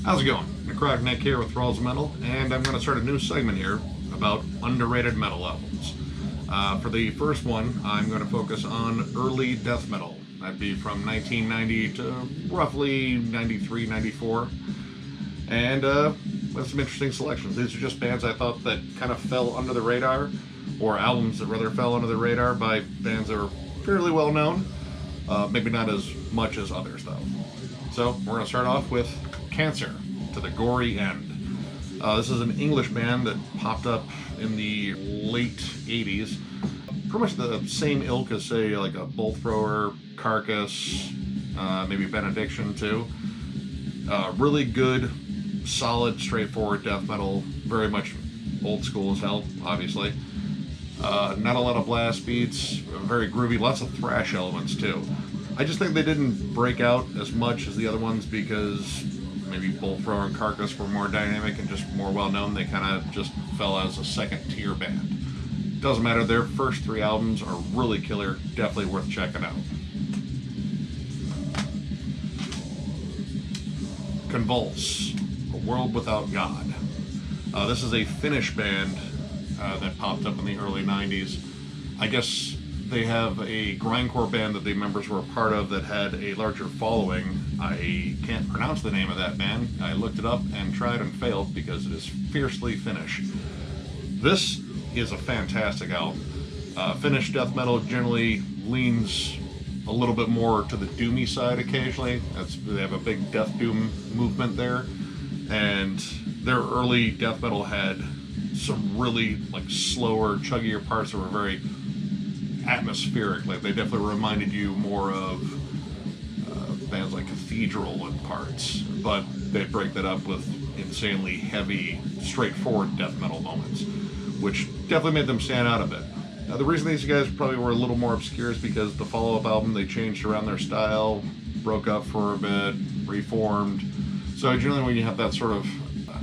How's it going? Necrotic Nick here with Thralls Metal, and I'm going to start a new segment here about underrated metal albums. For the first one, I'm going to focus on early death metal. That'd be from 1990 to roughly 93, 94. And with some interesting selections. These are just bands I thought that kind of fell under the radar, or albums that rather fell under the radar by bands that are fairly well known. Maybe not as much as others, though. So we're going to start off with Cancer, To the Gory End. This is an English band that popped up in the late 80s. Pretty much the same ilk as, say, like a Bolt Thrower, Carcass, maybe Benediction too. Really good, solid, straightforward death metal. Very much old school as hell, obviously. Not a lot of blast beats, very groovy, lots of thrash elements too. I just think they didn't break out as much as the other ones because maybe Bolt Thrower and Carcass were more dynamic and just more well known. They kind of just fell as a second tier band. Doesn't matter, their first three albums are really killer, definitely worth checking out. Convulse, A World Without God. This is a Finnish band that popped up in the early 90s. I guess they have a grindcore band that the members were a part of that had a larger following. I can't pronounce the name of that band. I looked it up and tried and failed because it is fiercely Finnish. This is a fantastic album. Finnish death metal generally leans a little bit more to the doomy side occasionally. They have a big death doom movement there, and their early death metal had some really like slower, chuggier parts that were very atmospheric. Like they definitely reminded you more of bands like Cathedral in parts, but they break that up with insanely heavy, straightforward death metal moments, which definitely made them stand out a bit. The reason these guys probably were a little more obscure is because the follow-up album, they changed around their style, broke up for a bit, reformed. So generally when you have that sort of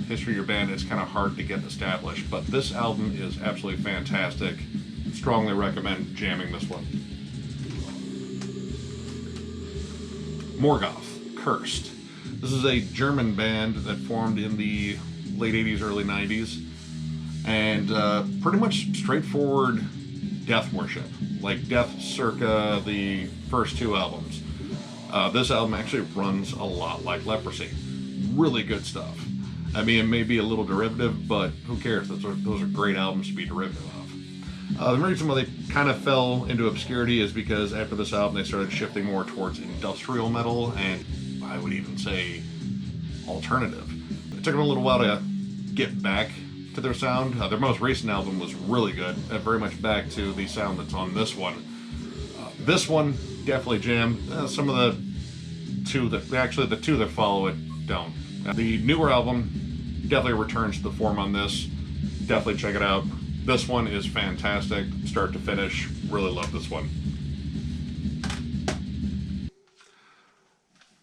history of your band, it's kind of hard to get established. But this album is absolutely fantastic. Strongly recommend jamming this one. Morgoth Cursed. This is a German band that formed in the late 80s, early 90s. And pretty much straightforward death worship, like death circa the first two albums. This album actually runs a lot like Leprosy. Really good stuff. I mean, it may be a little derivative, but who cares? Those are great albums to be derivative of. The reason why they kind of fell into obscurity is because after this album they started shifting more towards industrial metal and I would even say alternative. It took them a little while to get back to their sound. Their most recent album was really good, very much back to the sound that's on this one. This one definitely jammed. Some of the two that follow it don't. The newer album definitely returns to the form on this. Definitely check it out. This one is fantastic, start to finish. Really love this one.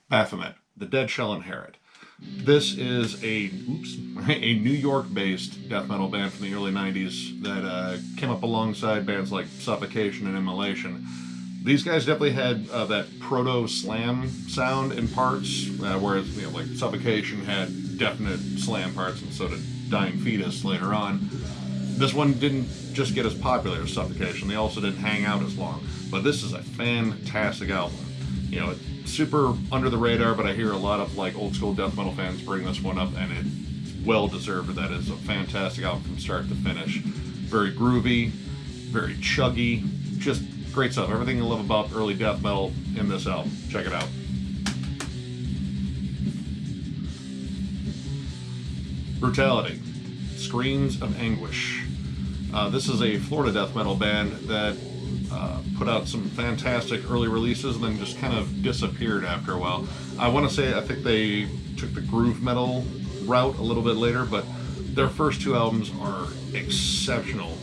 Baphomet, The Dead Shall Inherit. This is a New York-based death metal band from the early 90s that came up alongside bands like Suffocation and Immolation. These guys definitely had that proto-slam sound in parts, whereas like Suffocation had definite slam parts, and so did Dying Fetus later on. This one didn't just get as popular as Suffocation, they also didn't hang out as long. But this is a fantastic album. You know, it's super under the radar, but I hear a lot of like old school death metal fans bring this one up, and it's well deserved. That is a fantastic album from start to finish. Very groovy, very chuggy, just great stuff. Everything you love about early death metal in this album. Check it out. Brutality, Screams of Anguish. This is a Florida death metal band that put out some fantastic early releases and then just kind of disappeared after a while. I want to say I think they took the groove metal route a little bit later, but their first two albums are exceptional.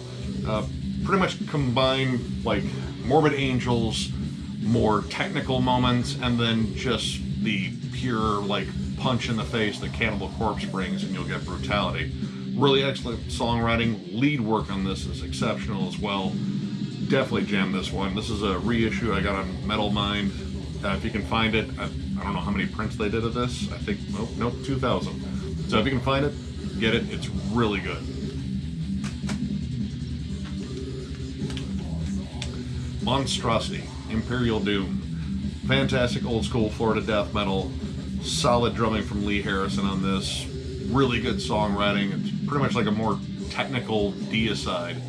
Pretty much combine like Morbid Angels, more technical moments, and then just the pure like punch in the face that Cannibal Corpse brings, and you'll get Brutality. Really excellent songwriting. Lead work on this is exceptional as well. Definitely jam this one. This is a reissue I got on Metal Mind. If you can find it, I don't know how many prints they did of this. I think, nope, 2,000. So if you can find it, get it. It's really good. Monstrosity, Imperial Doom. Fantastic old school Florida death metal. Solid drumming from Lee Harrison on this. Really good songwriting. It's pretty much like a more technical deicide.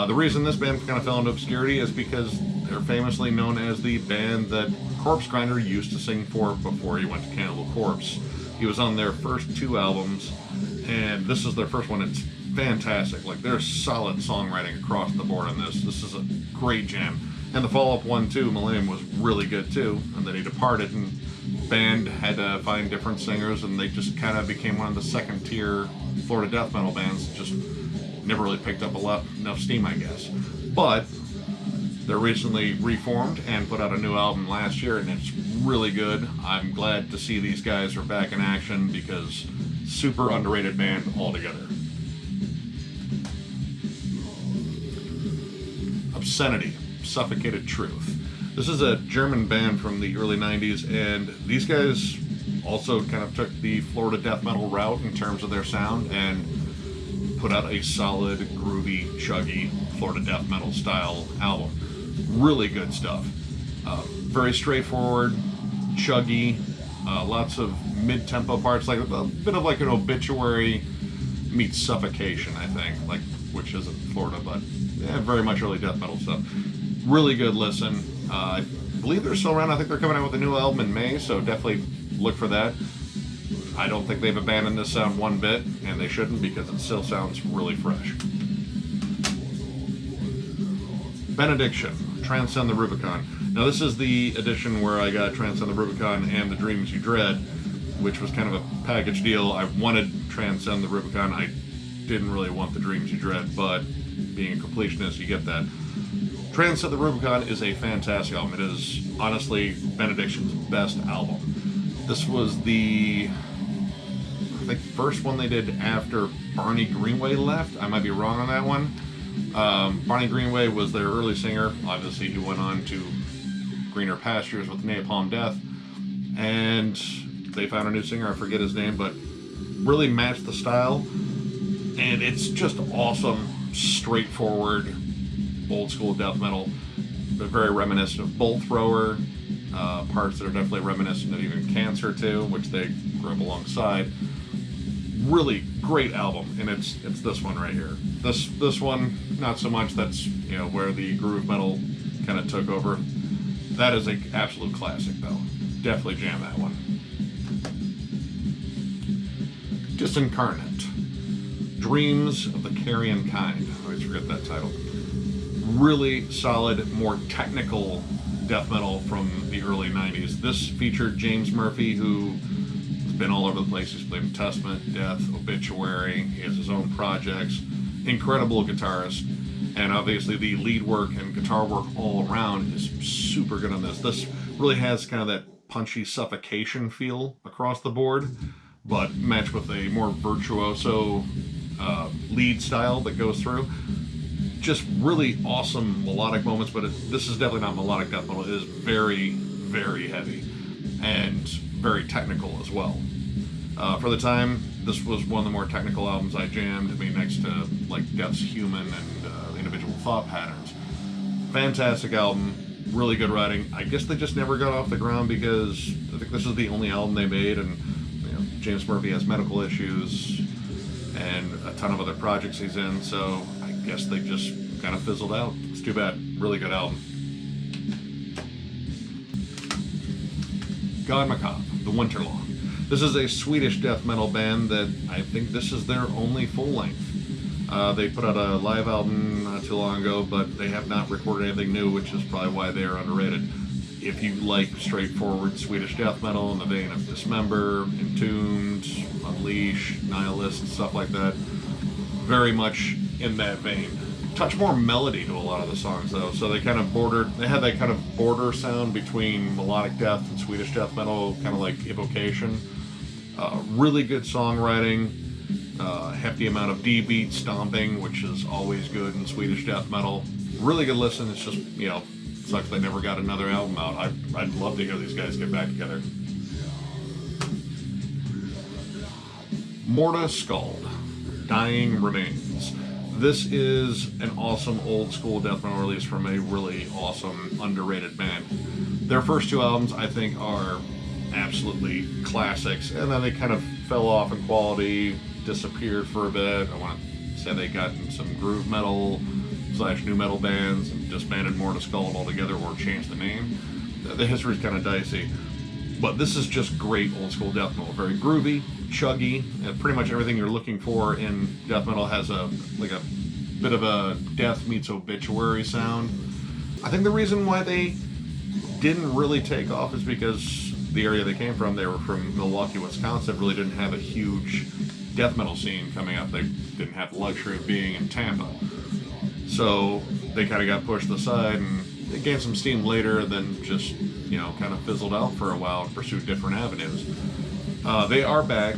The reason this band kind of fell into obscurity is because they're famously known as the band that Corpse Grinder used to sing for before he went to Cannibal Corpse. He was on their first 2 albums, and this is their first one. It's fantastic. Like, there's solid songwriting across the board on this. This is a great jam. And the follow-up one, too, Millennium, was really good, too. And then he departed, and the band had to find different singers, and they just kind of became one of the second-tier Florida death metal bands. Just never really picked up enough steam, I guess. But they're recently reformed and put out a new album last year, and it's really good. I'm glad to see these guys are back in action because super underrated band altogether. Obscenity, Suffocated Truth. This is a German band from the early 90s, and these guys also kind of took the Florida death metal route in terms of their sound and put out a solid, groovy, chuggy Florida death metal style album. Really good stuff. Very straightforward, chuggy, lots of mid-tempo parts, like a bit of like an Obituary meets Suffocation, I think, like, which isn't Florida, but yeah, very much early death metal stuff. Really good listen. I believe they're still around. I think they're coming out with a new album in May, so definitely look for that. I don't think they've abandoned this sound one bit, and they shouldn't, because it still sounds really fresh. Benediction, Transcend the Rubicon. Now this is the edition where I got Transcend the Rubicon and The Dreams You Dread, which was kind of a package deal. I wanted Transcend the Rubicon. I didn't really want The Dreams You Dread, but being a completionist, you get that. Transcend the Rubicon is a fantastic album. It is honestly Benediction's best album. This was the, I think, first one they did after Barney Greenway left. I might be wrong on that one. Barney Greenway was their early singer. Obviously, he went on to greener pastures with Napalm Death, and they found a new singer. I forget his name, but really matched the style, and it's just awesome, straightforward, old school death metal, but very reminiscent of Bolt Thrower, parts that are definitely reminiscent of even Cancer too, which they grew up alongside. Really great album, and it's this one right here. This one, not so much. That's, you know, where the groove metal kind of took over. That is an absolute classic, though. Definitely jam that one. Disincarnate, Dreams of the Carrion Kind. I always forget that title. Really solid, more technical death metal from the early 90s. This featured James Murphy, who has been all over the place. He's played in Testament, Death, Obituary. He has his own projects. Incredible guitarist. And obviously the lead work and guitar work all around is super good on this. This really has kind of that punchy Suffocation feel across the board, but matched with a more virtuoso lead style that goes through. Just really awesome melodic moments, but this is definitely not melodic death metal. It is very, very heavy and very technical as well. For the time, this was one of the more technical albums I jammed. I mean, next to like Death's Human and Individual Thought Patterns. Fantastic album, really good writing. I guess they just never got off the ground because I think this is the only album they made, and you know, James Murphy has medical issues and a ton of other projects he's in, so I guess they just kind of fizzled out. It's too bad. Really good album. Macabre The Winterlong. This is a Swedish death metal band that I think this is their only full length. They put out a live album not too long ago, but they have not recorded anything new, which is probably why they are underrated. If you like straightforward Swedish death metal in the vein of Dismember, Entombed, Unleash, Nihilist, stuff like that, very much in that vein. Touch more melody to a lot of the songs though, so they kind of they had that kind of border sound between melodic death and Swedish death metal, kind of like Evocation. Really good songwriting, hefty amount of D-beat stomping, which is always good in Swedish death metal. Really good listen. It's just, you know, Sucks they never got another album out. I'd love to hear these guys get back together. Morta Skuld, Dying Remains. This is an awesome old school death metal release from a really awesome, underrated band. Their first 2 albums, I think, are absolutely classics, and then they kind of fell off in quality, disappeared for a bit. I want to say they got in some groove metal / new metal bands and disbanded Morta Skuld altogether or changed the name. The history's kind of dicey. But this is just great old school death metal. Very groovy, chuggy, and pretty much everything you're looking for in death metal has a bit of a death meets obituary sound. I think the reason why they didn't really take off is because the area they came from, they were from Milwaukee, Wisconsin, really didn't have a huge death metal scene coming up. They didn't have the luxury of being in Tampa. So they kind of got pushed aside, and they gained some steam later, then just, you know, kind of fizzled out for a while and pursued different avenues. They are back.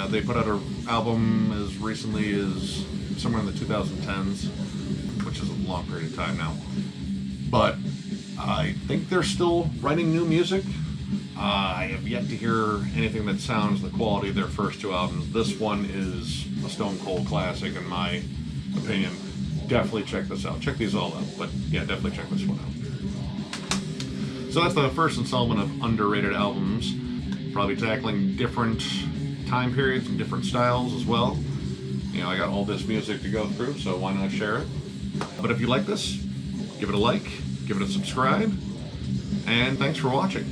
They put out an album as recently as somewhere in the 2010s, which is a long period of time now. But I think they're still writing new music. I have yet to hear anything that sounds the quality of their first 2 albums. This one is a stone cold classic in my opinion. Definitely check this out. Check these all out, but yeah, definitely check this one out. So that's the first installment of underrated albums. Probably tackling different time periods and different styles as well. You know, I got all this music to go through, so why not share it? But if you like this, give it a like, give it a subscribe, and thanks for watching.